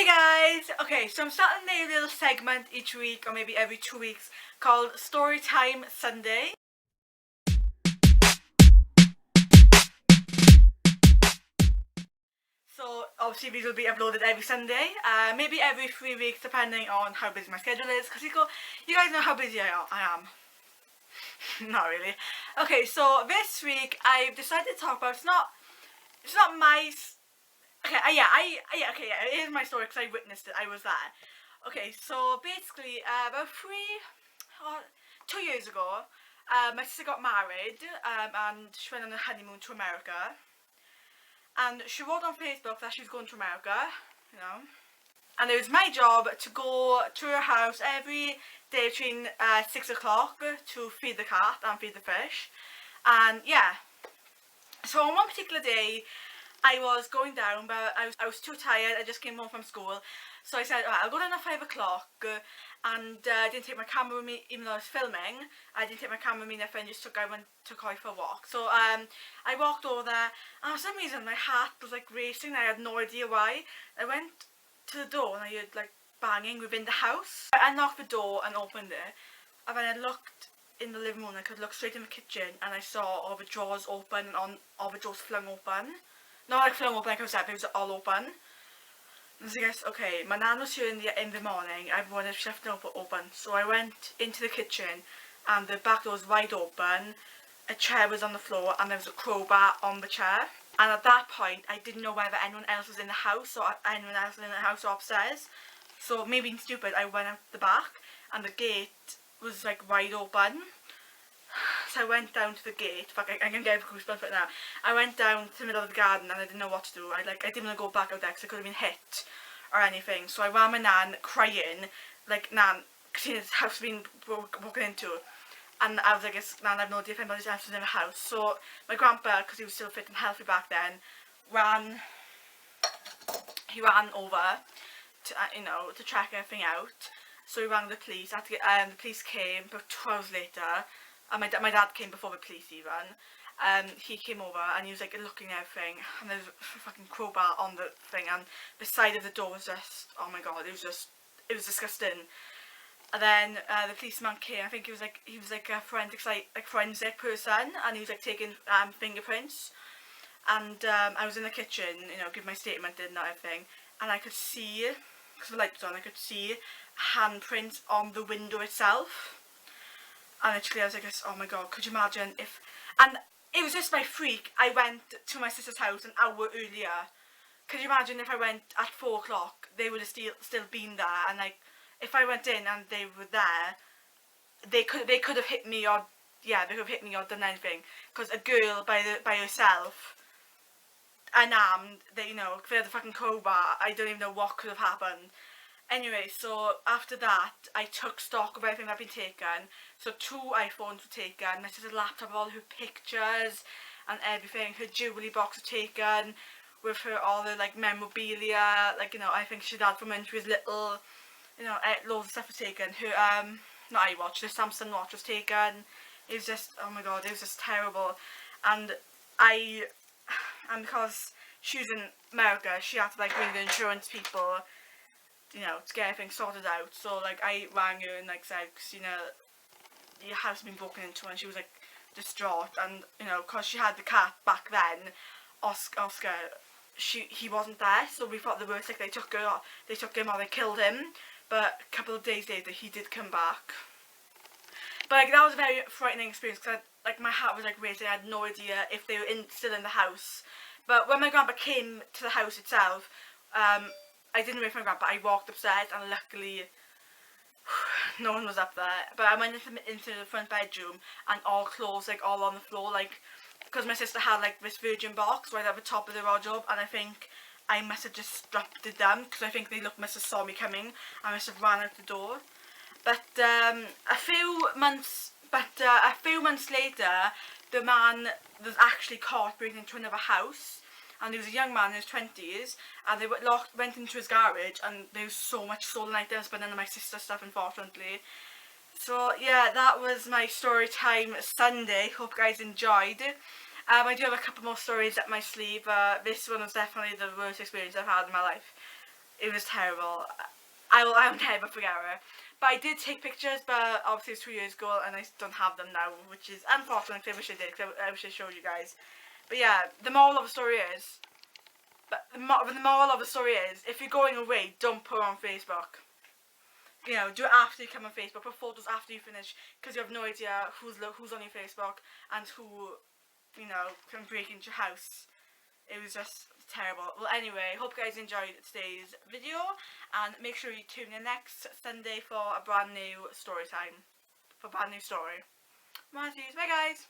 Hey guys! Okay, so I'm starting a little segment each week or maybe every 2 weeks called Storytime Sunday. So obviously these will be uploaded every Sunday, maybe every 3 weeks depending on how busy my schedule is, because you guys know how busy I am. Not really. Okay, so this week I've decided to talk about, it's not my, okay, it is my story because I witnessed it, I was there. Okay, so basically, about 2 years ago, my sister got married, and she went on a honeymoon to America. And she wrote on Facebook that she was going to America, you know. And it was my job to go to her house every day between 6 o'clock to feed the cat and feed the fish. And yeah, so on one particular day, I was going down, but I was too tired. I just came home from school, so I said, right, I'll go down at 5 o'clock, and I didn't take my camera with me, even though I was filming. I didn't take my camera with me, nothing. I went to Koi for a walk. So I walked over there, and for some reason my heart was like racing. I had no idea why. I went to the door and I heard like banging within the house. I knocked the door and opened it, and then I looked in the living room. I could look straight in the kitchen, and I saw all the drawers open and all the drawers flung open. Not like flung open like I was there, but it was all open. And so I guess, okay, my nan was here in the morning. I wanted to left it open. So I went into the kitchen, and the back door was wide open. A chair was on the floor, and there was a crowbar on the chair. And at that point, I didn't know whether anyone else was in the house, or anyone else was in the house or upstairs. So, me being stupid, I went out the back, and the gate was like wide open. So I went down to the gate. Fuck, I can get goosebumps right now. I went down to the middle of the garden and I didn't know what to do. I didn't want to go back out there because I could have been hit or anything. So I ran my nan crying, like, Nan, because his house had been broken into. And I was like, Nan, I have no idea if anybody's else was in the house. So my grandpa, because he was still fit and healthy back then, ran over to, to check everything out. So he rang the police. The police came about 2 hours later. And my dad came before the police even. He came over and he was like looking at everything, and there was a fucking crowbar on the thing, and the side of the door was just, oh my god, it was disgusting. And then the policeman came. I think he was like a forensic person, and he was like taking fingerprints. And I was in the kitchen, giving my statement and everything, and I could see, because the light was on, I could see handprints on the window itself. And literally I was like, oh my god, could you imagine if... And it was just my freak. I went to my sister's house an hour earlier. Could you imagine if I went at 4 o'clock, they would have still been there. And like, if I went in and they were there, they could have hit me, or... Yeah, they could have hit me or done anything. Because a girl by herself, unarmed, they had the fucking crowbar, I don't even know what could have happened. Anyway, so after that, I took stock of everything that had been taken. So 2 iPhones were taken, my sister's laptop, all her pictures and everything. Her jewellery box was taken, with her all the like memorabilia, like, I think she'd had from when she was little, loads of stuff was taken. Her, not iWatch, the Samsung watch was taken. It was just, oh my god, it was just terrible. And because she was in America, she had to like ring the insurance people, to get everything sorted out. So like I rang her and like said, cause your house had been broken into, and she was like distraught. And cause she had the cat back then, Oscar, he wasn't there, so we thought the worst, like they took him or they killed him. But a couple of days later he did come back. But like that was a very frightening experience, because like my heart was like racing. I had no idea if they were still in the house. But when my grandpa came to the house itself, I didn't wait for my grandpa. I walked upstairs, and luckily no one was up there. But I went into the front bedroom, and all clothes like all on the floor, like, because my sister had like this virgin box right at the top of the wardrobe, and I think I must have disrupted them, because I think they must have saw me coming. I must have ran out the door. But a few months later, the man was actually caught breaking into another house. And there was a young man in his 20s, and they went into his garage, and there was so much stolen items, but none of my sister's stuff, unfortunately. So yeah, that was my story time Sunday. Hope you guys enjoyed. I do have a couple more stories up my sleeve. This one was definitely the worst experience I've had in my life. It was terrible. I'll never forget her. But I did take pictures, but obviously it's 2 years ago and I don't have them now, which is unfortunate. I wish I did, because I wish I showed you guys. But yeah, the moral of the story is, if you're going away, don't put it on Facebook. You know, do it after you come on Facebook. Put photos after you finish, because you have no idea who's on your Facebook and who, you know, can break into your house. It was just terrible. Well, anyway, hope you guys enjoyed today's video, and make sure you tune in next Sunday for a brand new story time, for a brand new story. Mwazies, bye guys.